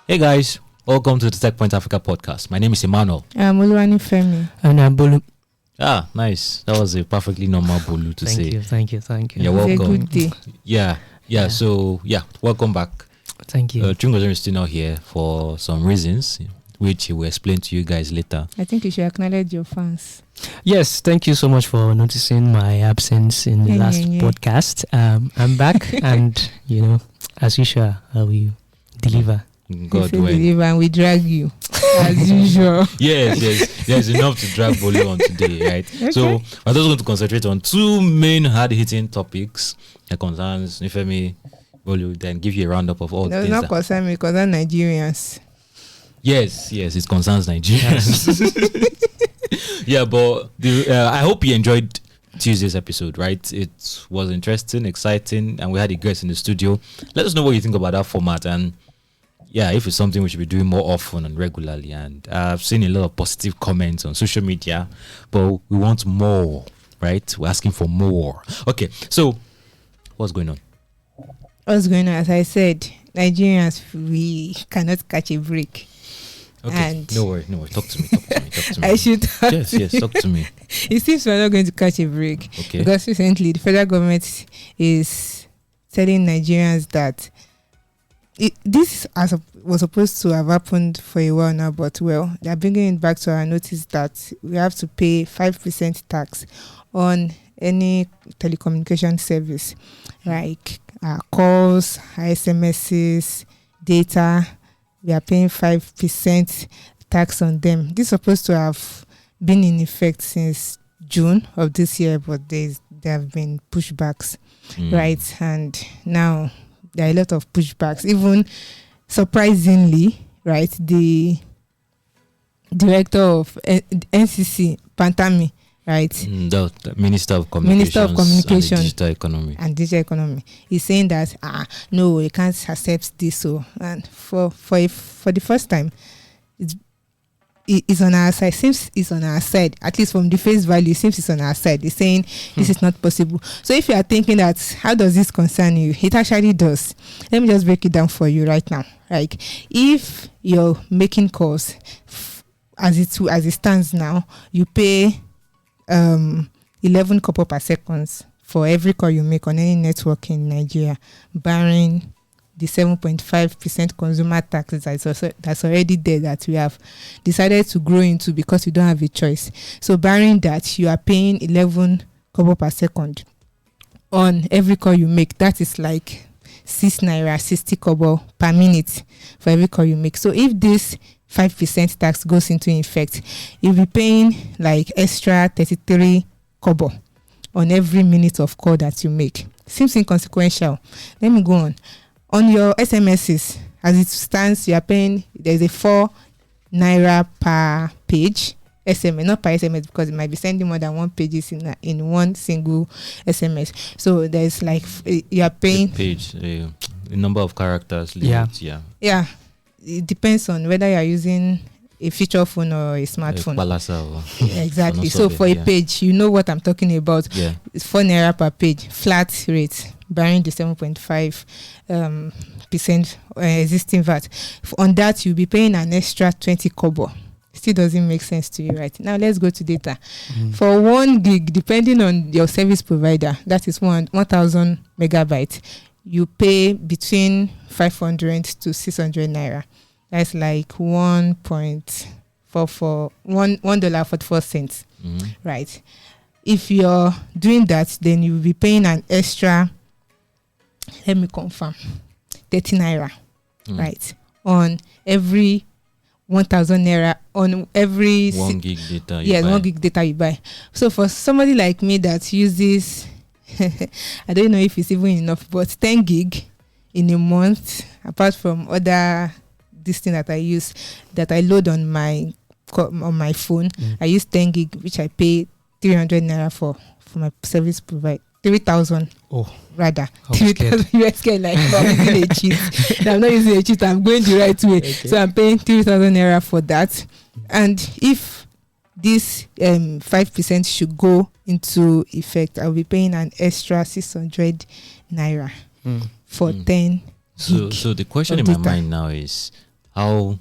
Hey guys, welcome to the Techpoint Africa Podcast. My name is Emmanuel. I'm Oluwanifemi. And I'm Bolu. Ah, nice. That was a perfectly normal Bolu to say. Thank you. You're welcome. It's a good day. Yeah. So, welcome back. Thank you. Chungozo is still not here for some reasons, which he will explain to you guys later. I think you should acknowledge your fans. Yes, thank you so much for noticing my absence in the last podcast. I'm back and, as usual, I will deliver. God deliver and we drag you as usual. Yes. There's enough to drag Bolu on today, right? Okay. So we're just going to concentrate on two main hard-hitting topics that concerns Nifemi, Bolu, then give you a roundup of all things. No, not concern me, concern Nigerians. Yes, it concerns Nigerians. Yeah, but I hope you enjoyed Tuesday's episode, right? It was interesting, exciting, and we had a guest in the studio. Let us know what you think about that format, and if it's something we should be doing more often and regularly. And I've seen a lot of positive comments on social media, but we want more, right? We're asking for more. Okay, so what's going on? As I said, Nigerians, we cannot catch a break. Okay, and no worry. Talk to me. I should talk Yes, talk to me. It seems we're not going to catch a break. Okay. Because recently the federal government is telling Nigerians that this was supposed to have happened for a while now, but they're bringing it back to our notice that we have to pay 5% tax on any telecommunication service, like calls, SMSs, data. We are paying 5% tax on them. This is supposed to have been in effect since June of this year, but there have been pushbacks, right? And now there are a lot of pushbacks. Even surprisingly, right, the director of NCC, Pantami, right, the Minister of Communications and Digital Economy, is saying that no, we can't accept this. So, and for the first time, it's on our side. Seems it's on our side, at least from the face value. Seems it's on our side. It's saying this is not possible. So if you are thinking that how does this concern you, it actually does. Let me just break it down for you right now. Like if you're making calls, as it stands now, you pay 11 kobo per second for every call you make on any network in Nigeria, barring the 7.5% consumer tax that's already there that we have decided to grow into because we don't have a choice. So barring that, you are paying 11 kobo per second on every call you make. That is like 6 naira 60 kobo per minute for every call you make. So if this 5% tax goes into effect, you'll be paying like extra 33 kobo on every minute of call that you make. Seems inconsequential. Let me go on. On your SMSs, as it stands, you are paying, there's a 4 naira per page SMS, not per SMS, because it might be sending more than one pages in one single SMS. So there's like, you are paying... The number of characters. Limits, yeah. It depends on whether you are using a feature phone or a smartphone. Exactly. So for a page, you know what I'm talking about. Yeah. It's 4 naira per page, flat rate, barring the 7.5% existing VAT. On that, you'll be paying an extra 20 kobo. Still doesn't make sense to you, right? Now let's go to data. For 1 gig, depending on your service provider, that is 1,000 megabytes, you pay between 500 to 600 naira. That's like $1.44, right? If you're doing that, then you'll be paying an extra, let me confirm, 30 naira, right? On every 1,000 naira, on every 1 gig data. 1 gig data you buy. So for somebody like me that uses, I don't know if it's even enough, but 10 gig in a month, apart from other this thing that I use, that I load on my phone, I use 10 gig, which I pay 300 naira for my service provider. 3,000. Rather. 3,000 US like I'm using a cheat. I'm not using a cheat, I'm going the right way. Okay. So I'm paying 3,000 naira for that. And if this 5% should go into effect, I'll be paying an extra 600 naira for 10 So the question in my mind now is, how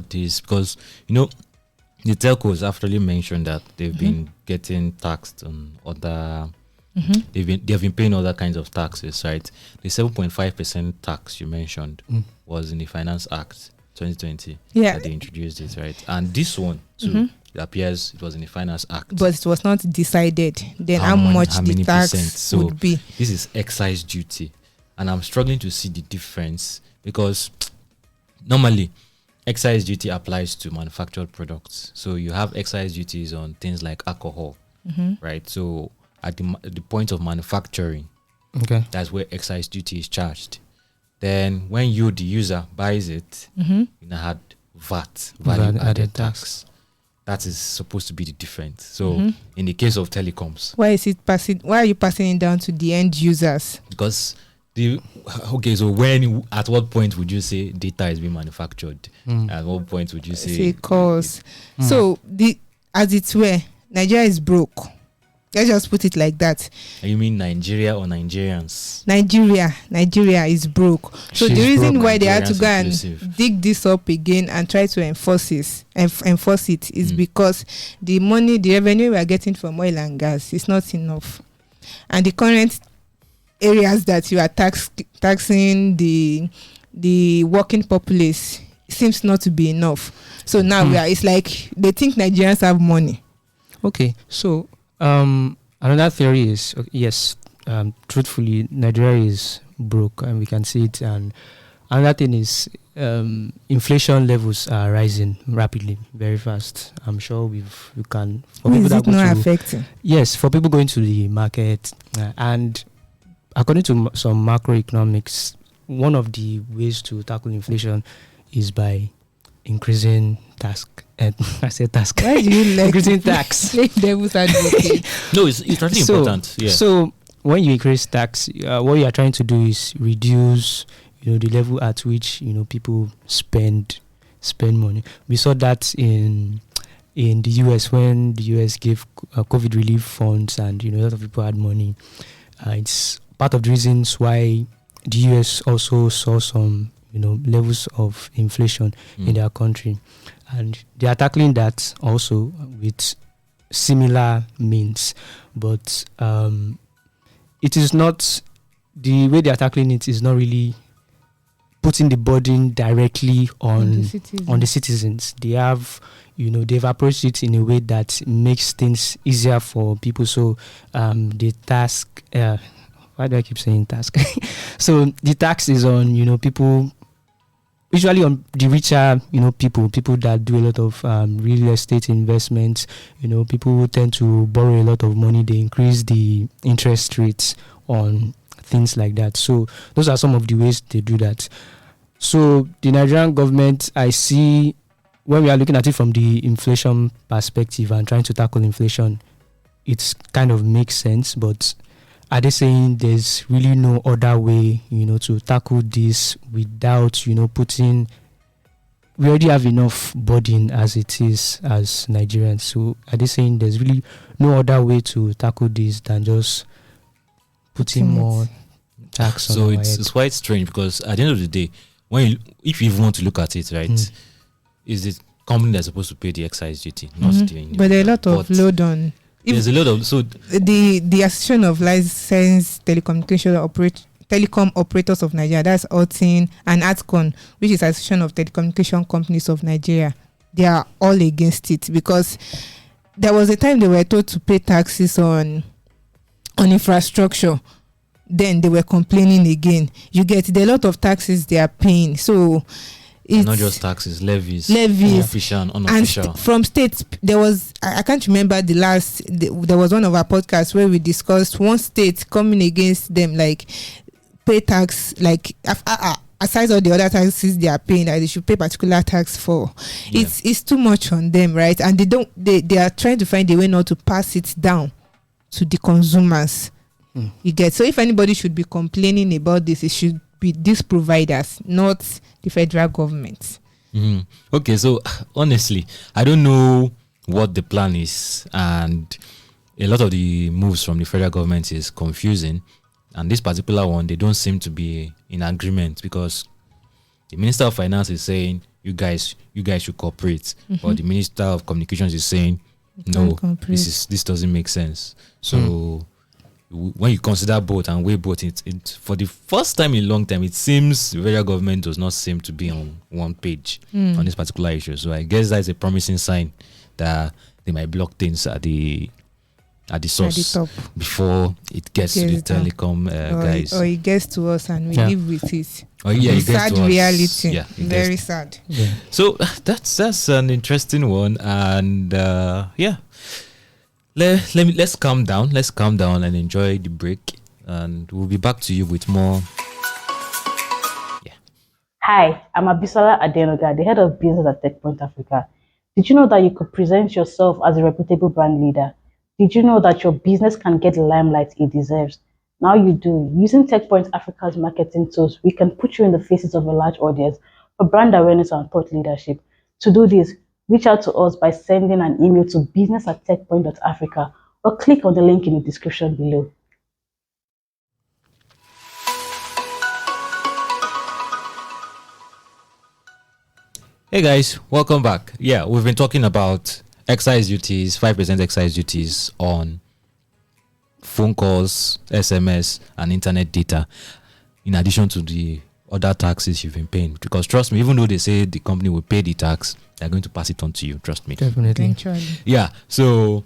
this, because the telcos actually mentioned that they've been getting taxed on other. They have been paying other kinds of taxes, right? The 7.5% tax you mentioned was in the Finance Act 2020 that they introduced it, right? And this one too, it appears it was in the Finance Act, but it was not decided then how much the tax would be. This is excise duty, and I'm struggling to see the difference, because normally excise duty applies to manufactured products. So you have excise duties on things like alcohol, right? So at the point of manufacturing, that's where excise duty is charged. Then when you, the user, buys it, you now had VAT, value added tax. That is supposed to be the difference. So in the case of telecoms, why are you passing it down to the end users? Because so at what point would you say data is being manufactured? At what point would you say cost? So as it were, Nigeria is broke. Let's just put it like that. You mean Nigeria or Nigerians? Nigeria is brook. So the reason why they had to go and dig this up again and try to enforce it is because the revenue we are getting from oil and gas is not enough, and the current areas that you are taxing the working populace seems not to be enough. So now it's like they think Nigerians have money. Okay, so another theory is yes, truthfully, Nigeria is broke, and we can see it. And another thing is inflation levels are rising rapidly, very fast. I'm sure we can. Is it not affecting? Yes, for people going to the market, and according to some macroeconomics, one of the ways to tackle inflation is by increasing task. I said task. Why do you like increasing tax? Devil's advocate. No, it's really important. Yeah. So when you increase tax, what you are trying to do is reduce, the level at which people spend money. We saw that in the US when the US gave COVID relief funds, and a lot of people had money. It's part of the reasons why the US also saw some levels of inflation in their country, and they are tackling that also with similar means, but it is not, the way they are tackling it is not really putting the burden directly on the citizens. They have they've approached it in a way that makes things easier for people. So the task, why do I keep saying task? So the tax is on people, usually on the richer, people that do a lot of real estate investments. People who tend to borrow a lot of money. They increase the interest rates on things like that. So those are some of the ways they do that. So the Nigerian government, I see, when we are looking at it from the inflation perspective and trying to tackle inflation, it kind of makes sense. But are they saying there's really no other way, to tackle this without, putting, we already have enough burden as it is as Nigerians. So are they saying there's really no other way to tackle this than just putting more tax on our head? So it's quite strange, because at the end of the day, if you even want to look at it, right, is the company that's supposed to pay the excise duty, not the individual. But there's a lot of load on. There's a lot of the Association of Licensed Telecom Operators of Nigeria, that's OTIN, and ATCON, which is Association of Telecommunication Companies of Nigeria. They are all against it, because there was a time they were told to pay taxes on infrastructure. Then they were complaining again. You get there are a lot of taxes they are paying. So it's not just taxes, levies, official and unofficial. And from states, there was, I can't remember there was one of our podcasts where we discussed one state coming against them, like pay tax, like aside all the other taxes they are paying, that they should pay particular tax for. Yeah. It's too much on them, right? And they are trying to find a way not to pass it down to the consumers. You get, so if anybody should be complaining about this, it should be these providers, not the federal government. Okay, so honestly, I don't know what the plan is, and a lot of the moves from the federal government is confusing, and this particular one, they don't seem to be in agreement, because the Minister of Finance is saying you guys should cooperate. But the Minister of Communications is saying, no, this doesn't make sense. So when you consider both and weigh both, it for the first time in a long time, it seems the federal government does not seem to be on one page on this particular issue. So I guess that is a promising sign that they might block things at the source before it gets to the telecom guys. Or it gets to us and we live with it. Oh yeah, it gets sad to reality. Yeah, very sad. Yeah. So that's an interesting one, and let's calm down. Let's calm down and enjoy the break, and we'll be back to you with more. Yeah. Hi, I'm Abisola Adenoga, the head of business at Techpoint Africa. Did you know that you could present yourself as a reputable brand leader? Did you know that your business can get the limelight it deserves? Now you do. Using Techpoint Africa's marketing tools, we can put you in the faces of a large audience for brand awareness and thought leadership. To do this, reach out to us by sending an email to business@techpoint.africa or click on the link in the description below. Hey guys, welcome back. Yeah, we've been talking about excise duties, 5% excise duties on phone calls, SMS, and internet data, in addition to the other taxes you've been paying. Because trust me, even though they say the company will pay the tax, they're going to pass it on to you. Trust me. Definitely. Eventually. Yeah. So,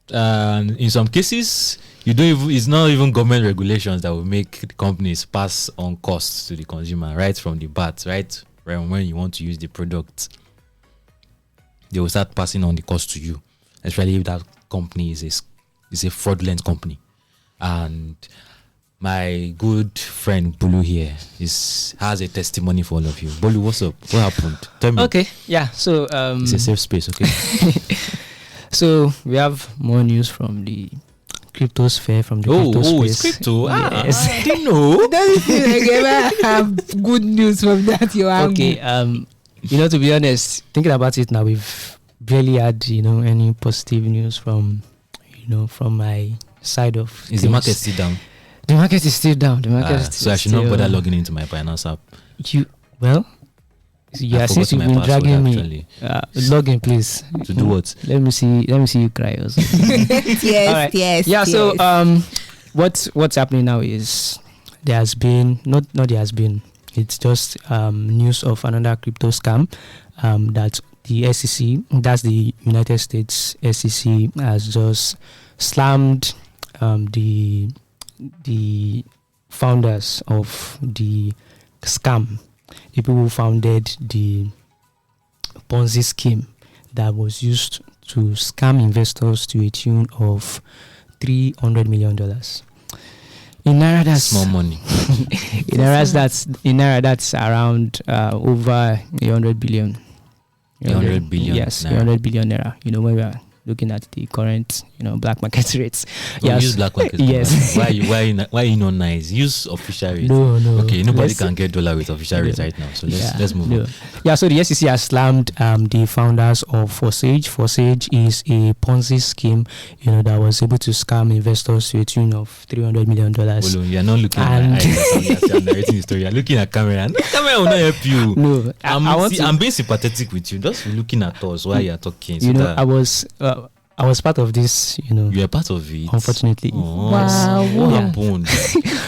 in some cases, it's not even government regulations that will make the companies pass on costs to the consumer, right from the bat, right when you want to use the product. They will start passing on the cost to you, especially if that company is a fraudulent company. And my good friend Bolu here has a testimony for all of you. Bolu, what's up? What happened? Tell me. Okay, yeah. So it's a safe space, okay? So we have more news from the crypto sphere, from the crypto space. It's crypto. Yes. I didn't know. It doesn't feel like ever have good news from that. Okay. To be honest, thinking about it now, we've barely had any positive news from my side of Is the market still down? The market is still down. So I should not bother logging into my Binance app. Since you've been dragging me, log in, please. To do what? Let me see you cry or something. Yes, yes. Yeah. Yes. So what's happening now is it's just news of another crypto scam that the SEC, that's the United States SEC, has just slammed the founders of the scam, the people who founded the Ponzi scheme that was used to scam investors to a tune of $300 million. In Naira, that's small money. in Naira, that's around over 100 billion. 100 billion. Yes, Naira. 100 billion Naira. When we are looking at the current, black market rates. Use black market. Yes. Why you not nice? Use official rates. No. Okay, nobody can get dollar with official rates right now. So let's move on. Yeah. So the SEC has slammed the founders of Forsage. Forsage is a Ponzi scheme, that was able to scam investors to a tune of $300 million. Bolu, you're not looking at my eyes. You're narrating the story. You're looking at camera. And the camera will not help you. No, I'm being sympathetic with you. Just looking at us while you're talking. So I was part of this, You're part of it. Unfortunately. Oh, wow. What happened?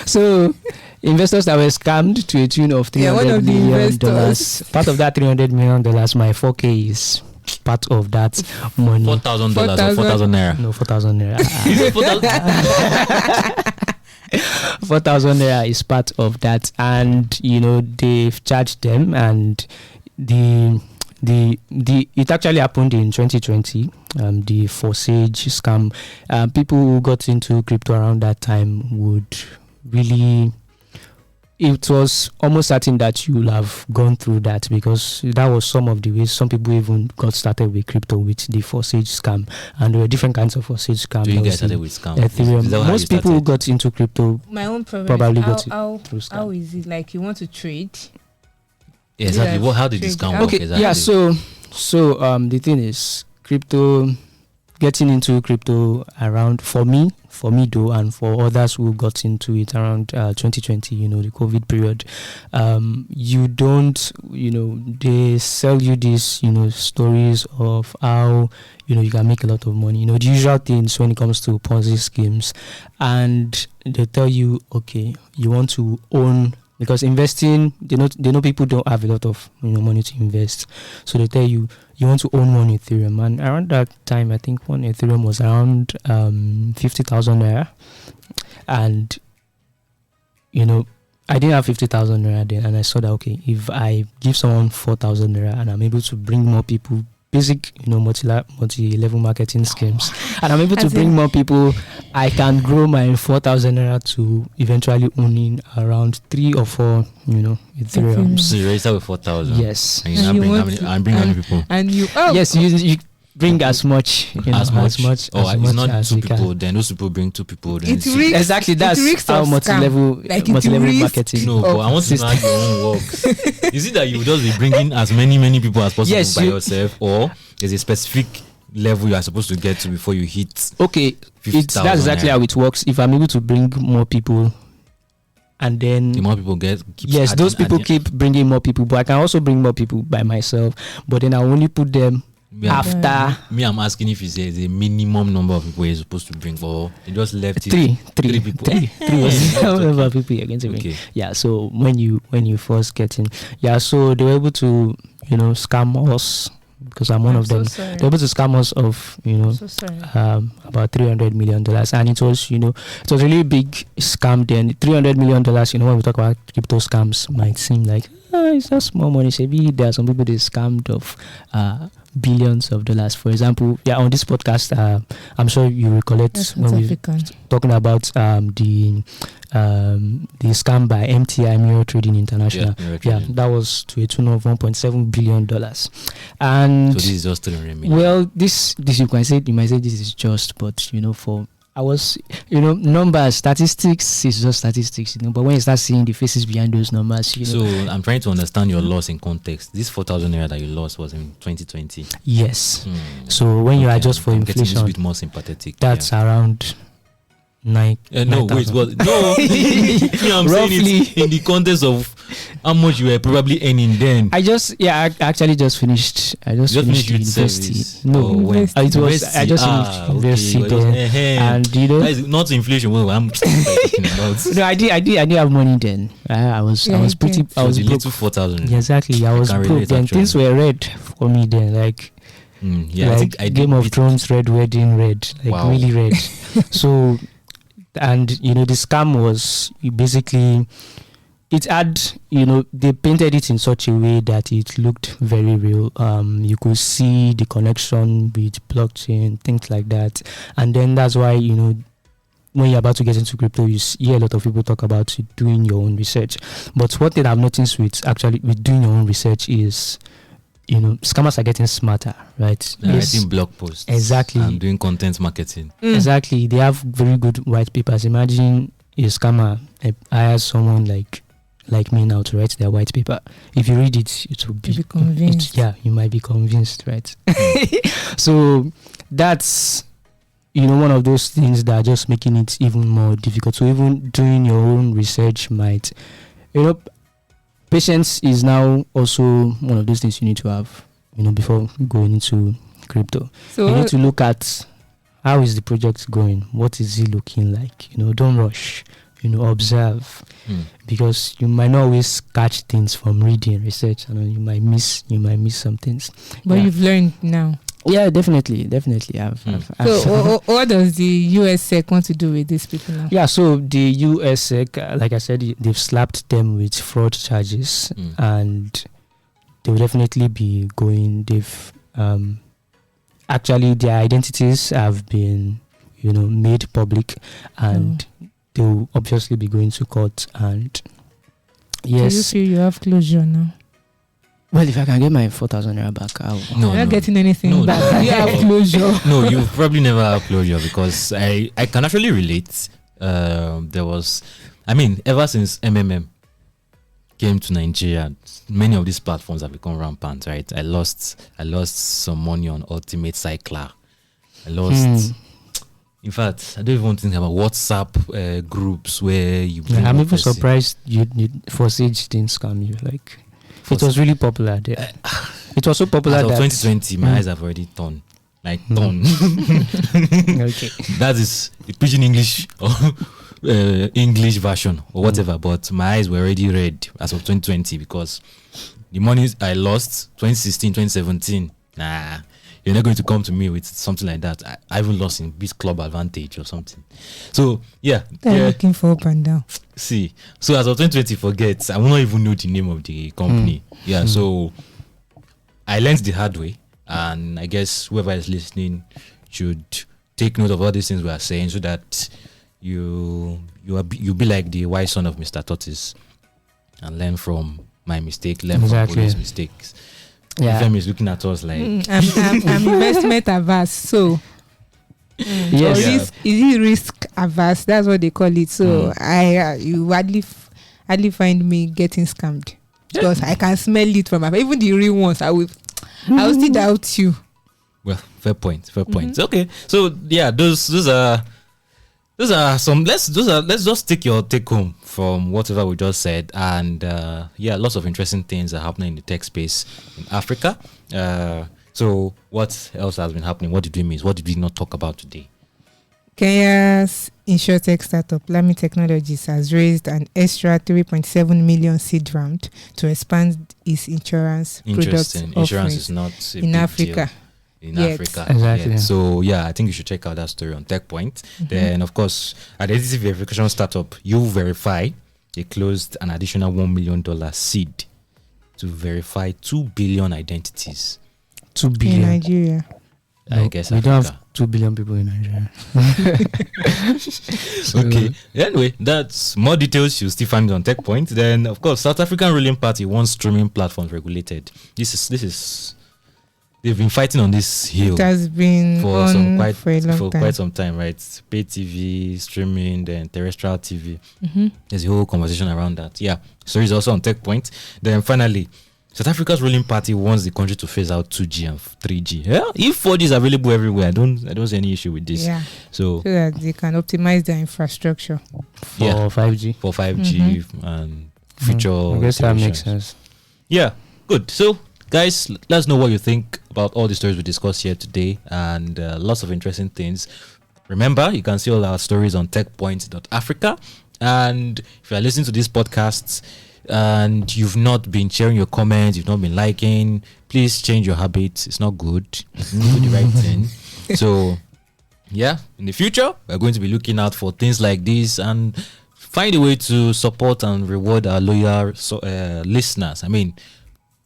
So, investors that were scammed to a tune of $300 million. Part of that $300 million, my 4K is part of that money. $4,000 or 4,000 naira? No, 4,000 naira. 4,000 naira is part of that, and they've charged them, and it actually happened in 2020. The Forsage scam. People who got into crypto around that time would really. It was almost certain that you'll have gone through that, because that was some of the ways some people even got started with crypto, with the Forsage scam, and there were different kinds of Forsage scam. Do you get started with scam? Ethereum. Most people who got into crypto, my own problem probably is got how through scam. How is it like you want to trade? Yeah, exactly. How did this scam work? Okay, exactly? yeah. So the thing is, crypto getting into crypto around, for me though, and for others who got into it around 2020, the COVID period, you don't, they sell you these, stories of how, you can make a lot of money. The usual things when it comes to Ponzi schemes, and they tell you, okay, you want to own. Because investing, they know people don't have a lot of money to invest, so they tell you want to own one Ethereum. And around that time, I think one Ethereum was around 50,000 naira, and I didn't have 50,000 naira then, and I saw that okay, if I give someone 4,000 naira and I'm able to bring more people. Basic, multi-level marketing schemes, and I'm able to bring more people. I can grow my 4,000 naira to eventually owning around 3 or 4, Ethereum. So you register with 4,000. Yes. And you bring how many people? And you yes, you bring as much, as much. It's not as 2 you people. can. Then those people bring 2 people. Then Exactly, that's how multi-level marketing. No, but I want to know how your own works. Is it that you just be bringing as many people as possible by yourself, or there's a specific level you are supposed to get to before you hit? Okay, that's exactly how it works. If I'm able to bring more people, and then the more people those people keep bringing more people, but I can also bring more people by myself. But then I only put them. After I'm asking if it's a minimum number of people you're supposed to bring, or you just left three people. Three was the number of people you're going to bring. Okay. Yeah, so when you first get in, so they were able to scam us, because I'm one of them. They were able to scam us of about $300 million, and it was it was really big scam then. $300 million, when we talk about crypto scams, might seem like it's just small money. Maybe there are some people they scammed of billions of dollars. For example, on this podcast, I'm sure you recollect when we were talking about the scam by MTI, Mirror Trading International. That was to a tune of $1.7 billion. And so this is just $300 million. Well, this you might say this is just, but for I was, numbers, statistics is just statistics, but when you start seeing the faces behind those numbers, So I'm trying to understand your loss in context. This 4,000 naira that you lost was in 2020. Yes. So when you adjust for inflation, getting a bit more sympathetic. That's around 9. No, wait, what? No, I'm roughly saying it in the context of how much you were probably earning then. I actually just finished. I just finished university. Service. No, it was. I just finished university then, and that is not inflation. What I'm talking about. No, I did have money then. I was pretty. I was broke. 4,000. Yeah, exactly. I was broke then. Things were red for me then, like. I think I Game of Thrones red wedding red, really red. So. And the scam was basically, it had they painted it in such a way that it looked very real. You could see the connection with blockchain, things like that. And then that's why when you're about to get into crypto, you hear a lot of people talk about doing your own research. But what I've noticed with doing your own research is scammers are getting smarter, right? They're writing blog posts. Exactly. And doing content marketing. Exactly. They have very good white papers. Imagine a scammer hires someone like me now to write their white paper. If you read it, it will be convinced. You might be convinced, right? So that's one of those things that are just making it even more difficult. So even doing your own research might, patience is now also one of those things you need to have, before going into crypto. So you need to look at how is the project going, what is it looking like. Don't rush. Observe, because you might not always catch things from reading research, and you might miss some things. But you've learned now. Yeah, definitely. So, what does the US SEC want to do with these people now? Yeah, so the US SEC, like I said, they've slapped them with fraud charges, and they will definitely be going. They've actually their identities have been, made public, and they will obviously be going to court. And yes, do you feel you have closure now? Well, if I can get my 4,000 naira back, you're not getting anything back. You have closure. No, you probably never have closure, because I can actually relate. There was, ever since MMM came to Nigeria, many of these platforms have become rampant, right? I lost some money on Ultimate Cycler. I lost. In fact, I don't even want to think about WhatsApp groups where you. Yeah, I'm even surprised you Forsage didn't scam you. Like, it was really popular there. It was so popular that 2020, my eyes have already turned. Like turned. Okay. That is the pidgin English or English version or whatever. But my eyes were already red as of 2020 because the money I lost 2016, 2017. Nah. You're not going to come to me with something like that. I even lost in Beat Club Advantage or something. So, yeah. They're looking for up and down. See, so as of 2020, forget, I will not even know the name of the company. Yeah, so I learned the hard way. And I guess whoever is listening should take note of all these things we are saying so that you'll be like the wise son of Mr. Tortoise and learn from my mistake, learn from Bolu's mistakes. Yeah. FM is looking at us like I'm investment averse, so yes. Is it risk averse? That's what they call it. So you hardly find me getting scammed because I can smell it from afar. Even the real ones, I will still doubt you. Well, fair point. Okay, so yeah, those are some. Let's just take your take home from whatever we just said, and lots of interesting things are happening in the tech space in Africa. So what else has been happening? What did we miss? What did we not talk about today? Kenya's insurtech startup Lami Technologies has raised an extra 3.7 million seed round to expand its insurance products Insurance is not in Africa. In Africa. Exactly. Yeah. So I think you should check out that story on Techpoint. Then of course, identity verification startup YouVerify, they closed an additional $1 million seed to verify 2 billion identities. 2 billion in Nigeria. I guess we Africa. don't have 2 billion people in Nigeria. Okay. Anyway, that's more details you'll still find on Techpoint. Then of course, South African ruling party wants streaming platforms regulated. This is they've been fighting on this hill. It has been for quite some time, right? Pay TV, streaming, then terrestrial TV. There's a whole conversation around that. Yeah. So it's also on Techpoint. Then finally, South Africa's ruling party wants the country to phase out 2G and 3G. Yeah, if 4G is available everywhere, I don't see any issue with this. Yeah. So that they can optimize their infrastructure for 5G. For 5G and future. I guess that makes sense. Yeah, good. So guys, let us know what you think about all the stories we discussed here today, and lots of interesting things. Remember, you can see all our stories on techpoint.africa. And if you are listening to these podcasts and you've not been sharing your comments, you've not been liking, please change your habits. It's not good. Do the right thing. So, yeah, in the future, we're going to be looking out for things like this and find a way to support and reward our loyal listeners. I mean,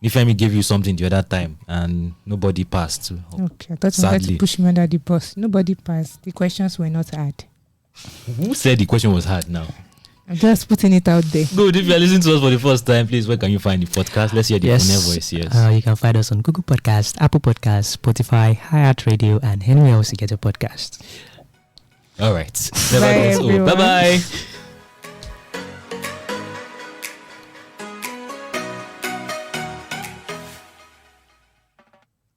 Nifemi gave you something the other time and nobody passed. Okay, I thought you wanted to push me under the bus. Nobody passed. The questions were not hard. Who said the question was hard now? I'm just putting it out there. Good. If you're listening to us for the first time, please, where can you find the podcast? Let's hear the voice. Yes. You can find us on Google Podcast, Apple Podcast, Spotify, Hi-Hat Radio, and anywhere else you get a podcast. All right. Bye, everyone. Bye-bye.